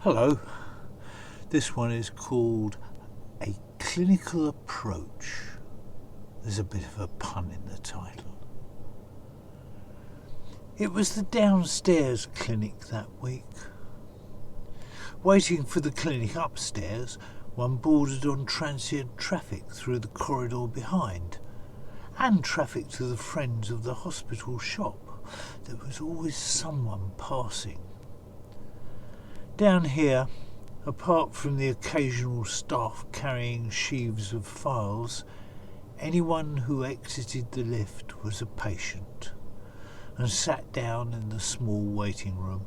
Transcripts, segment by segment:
Hello, this one is called A Clinical Approach. There's a bit of a pun in the title. It was the downstairs clinic that week. Waiting for the clinic upstairs, one boarded on transient traffic through the corridor behind, and traffic to the friends of the hospital shop. There was always someone passing. Down here, apart from the occasional staff carrying sheaves of files, anyone who exited the lift was a patient and sat down in the small waiting room.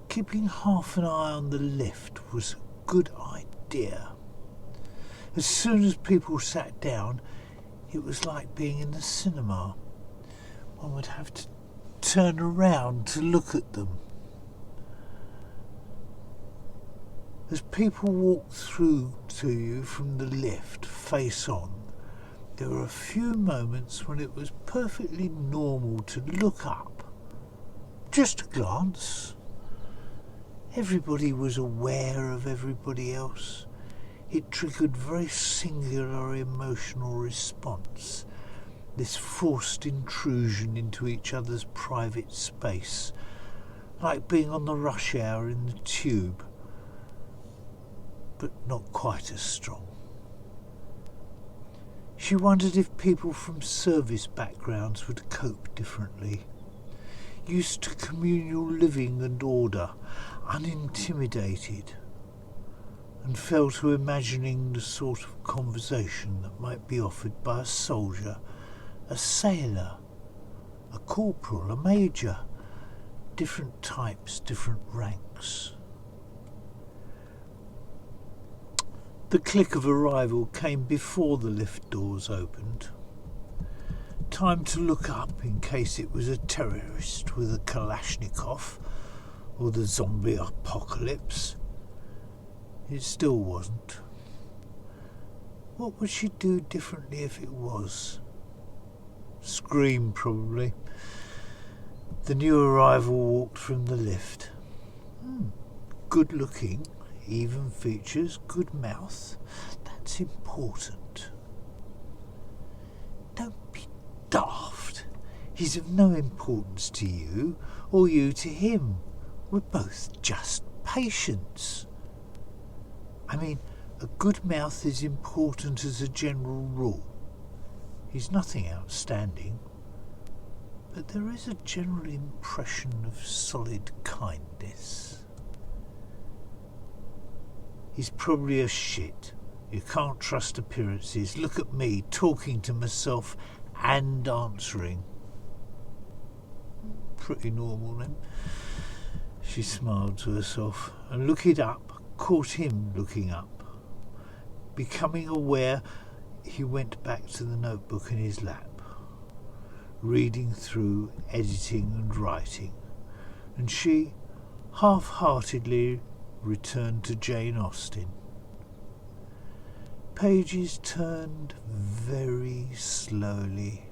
Keeping half an eye on the lift was a good idea. As soon as people sat down, it was like being in the cinema. One would have to turn around to look at them. As people walked through to you from the lift face on, there were a few moments when it was perfectly normal to look up. Just a glance. Everybody was aware of everybody else. It triggered very singular emotional response. This forced intrusion into each other's private space, like being on the rush hour in the tube, but not quite as strong. She wondered if people from service backgrounds would cope differently, used to communal living and order, unintimidated, and fell to imagining the sort of conversation that might be offered by a soldier, a sailor, a corporal, a major, different types, different ranks. The click of arrival came before the lift doors opened. Time to look up in case it was a terrorist with a Kalashnikov or the zombie apocalypse. It still wasn't. What would she do differently if it was? Scream, probably. The new arrival walked from the lift. Good looking, even features, good mouth. That's important. Don't be daft. He's of no importance to you, or you to him. We're both just patients. I mean, a good mouth is important as a general rule. He's nothing outstanding, but there is a general impression of solid kindness. He's probably a shit. You can't trust appearances. Look at me, talking to myself and answering. Pretty normal then. She smiled to herself and looking up, caught him looking up. Becoming aware, he went back to the notebook in his lap, reading through, editing and writing, and she half-heartedly returned to Jane Austen. Pages turned very slowly.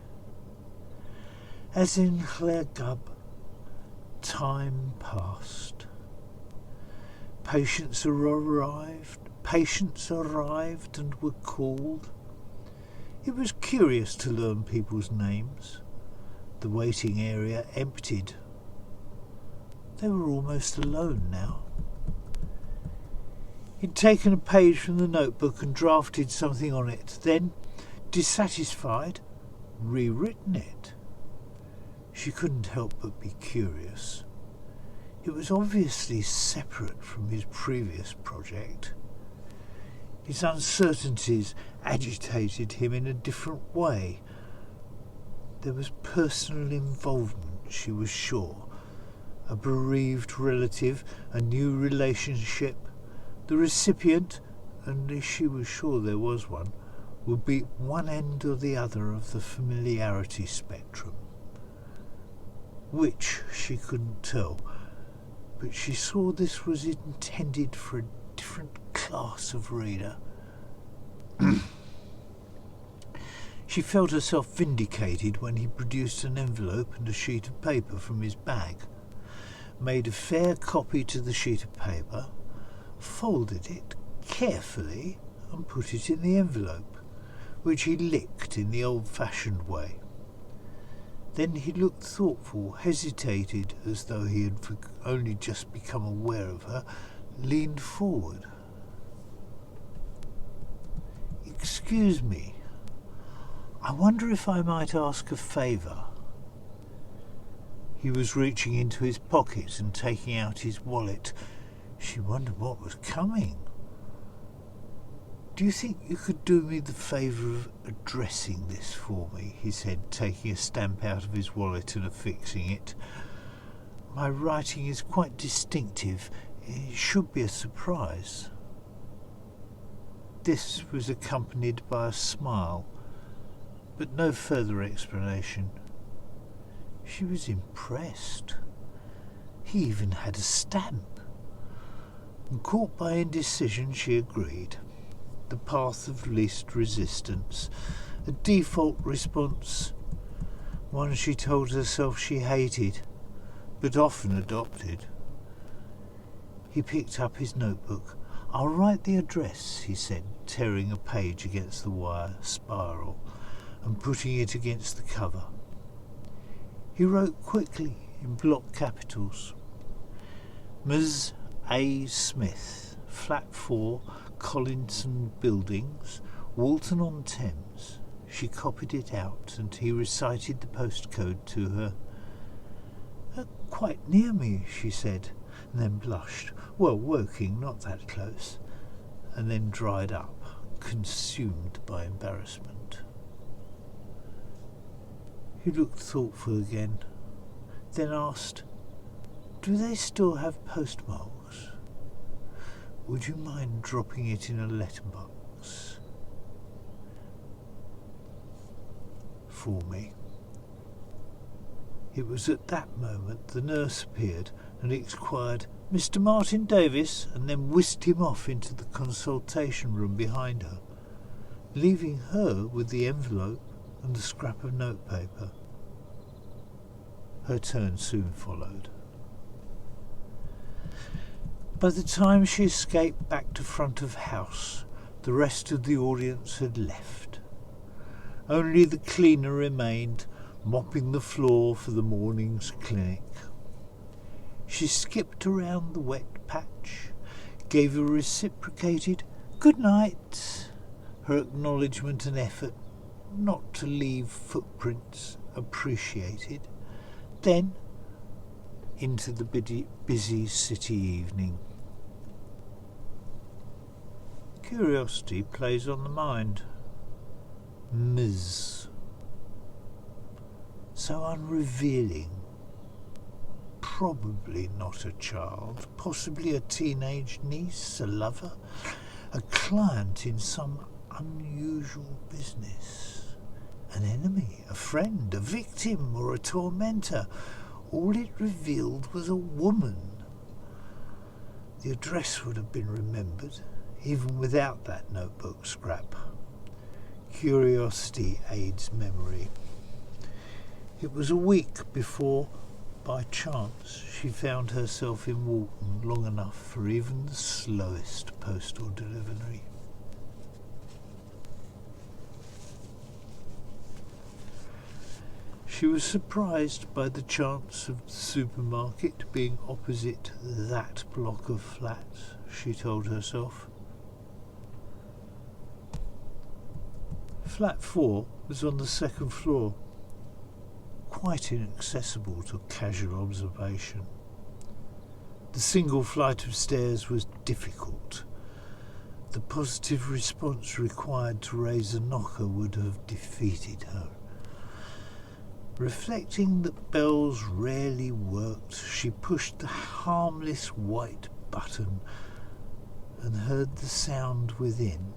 As in Claire Gubb, time passed. Patients arrived and were called. It was curious to learn people's names. The waiting area emptied. They were almost alone now. He'd taken a page from the notebook and drafted something on it, then, dissatisfied, rewritten it. She couldn't help but be curious. It was obviously separate from his previous project. His uncertainties agitated him in a different way. There was personal involvement, she was sure. A bereaved relative, a new relationship. The recipient, and she was sure there was one, would be one end or the other of the familiarity spectrum. Which she couldn't tell, but she saw this was intended for a different class of reader. She felt herself vindicated when he produced an envelope and a sheet of paper from his bag. made a fair copy to the sheet of paper, folded it carefully and put it in the envelope, which he licked in the old-fashioned way. Then he looked thoughtful, hesitated as though he had only just become aware of her, leaned forward. "Excuse me, I wonder if I might ask a favour." He was reaching into his pocket and taking out his wallet. She wondered what was coming. "Do you think you could do me the favour of addressing this for me?" he said, taking a stamp out of his wallet and affixing it. "My writing is quite distinctive. It should be a surprise." This was accompanied by a smile, but no further explanation. She was impressed. He even had a stamp. And caught by indecision, she agreed. The path of least resistance, a default response, one she told herself she hated, but often adopted. He picked up his notebook. "I'll write the address," he said, tearing a page against the wire spiral and putting it against the cover. He wrote quickly in block capitals. Ms. A. Smith, Flat 4, Collinson Buildings, Walton-on-Thames. She copied it out and he recited the postcode to her. "Quite near me," she said, and then blushed. "Well, Woking, not that close," and then dried up, consumed by embarrassment. He looked thoughtful again, then asked, "Do they still have postmarks? Would you mind dropping it in a letterbox for me?" It was at that moment the nurse appeared and inquired, "Mr. Martin Davis," and then whisked him off into the consultation room behind her, leaving her with the envelope and the scrap of notepaper. Her turn soon followed. By the time she escaped back to front of house, the rest of the audience had left. Only the cleaner remained, mopping the floor for the morning's clinic. She skipped around the wet patch, gave a reciprocated "good night," her acknowledgement and effort not to leave footprints appreciated, then into the busy city evening. Curiosity plays on the mind. Ms. So unrevealing. Probably not a child, possibly a teenage niece, a lover, a client in some unusual business, an enemy, a friend, a victim, or a tormentor. All it revealed was a woman. The address would have been remembered, even without that notebook scrap. Curiosity aids memory. It was a week before, by chance, she found herself in Walton long enough for even the slowest postal delivery. She was surprised by the chance of the supermarket being opposite that block of flats, she told herself. Flat 4 was on the second floor, quite inaccessible to casual observation. The single flight of stairs was difficult. The positive response required to raise a knocker would have defeated her. Reflecting that bells rarely worked, she pushed the harmless white button and heard the sound within.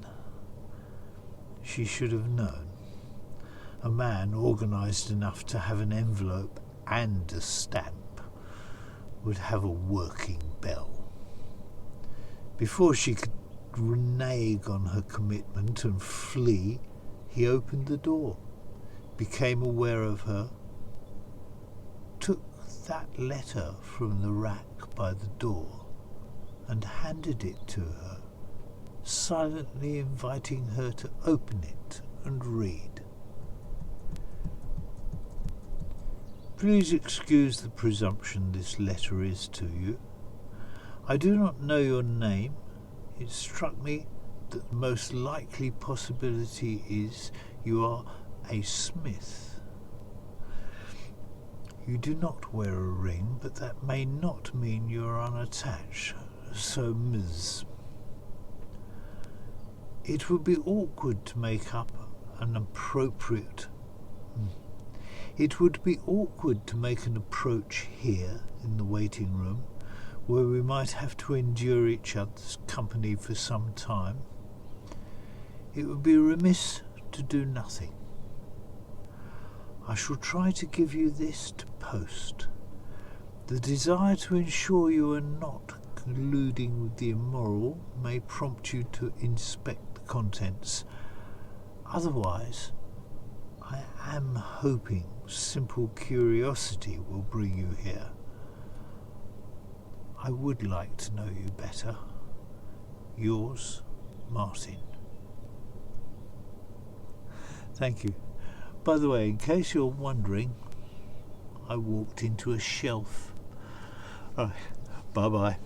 She should have known. A man organised enough to have an envelope and a stamp would have a working bell. Before she could renege on her commitment and flee, he opened the door, became aware of her, took that letter from the rack by the door and handed it to her, silently inviting her to open it and read. Please excuse the presumption this letter is to you. I do not know your name. It struck me that the most likely possibility is you are a smith. You do not wear a ring, but that may not mean you are unattached, so Ms. It would be awkward to make up an appropriate... It would be awkward to make an approach here in the waiting room, where we might have to endure each other's company for some time. It would be remiss to do nothing. I shall try to give you this to post. The desire to ensure you are not colluding with the immoral may prompt you to inspect the contents. Otherwise, I am hoping simple curiosity will bring you here. I would like to know you better. Yours, Martin. Thank you. By the way, in case you're wondering, I walked into a shelf. Bye-bye.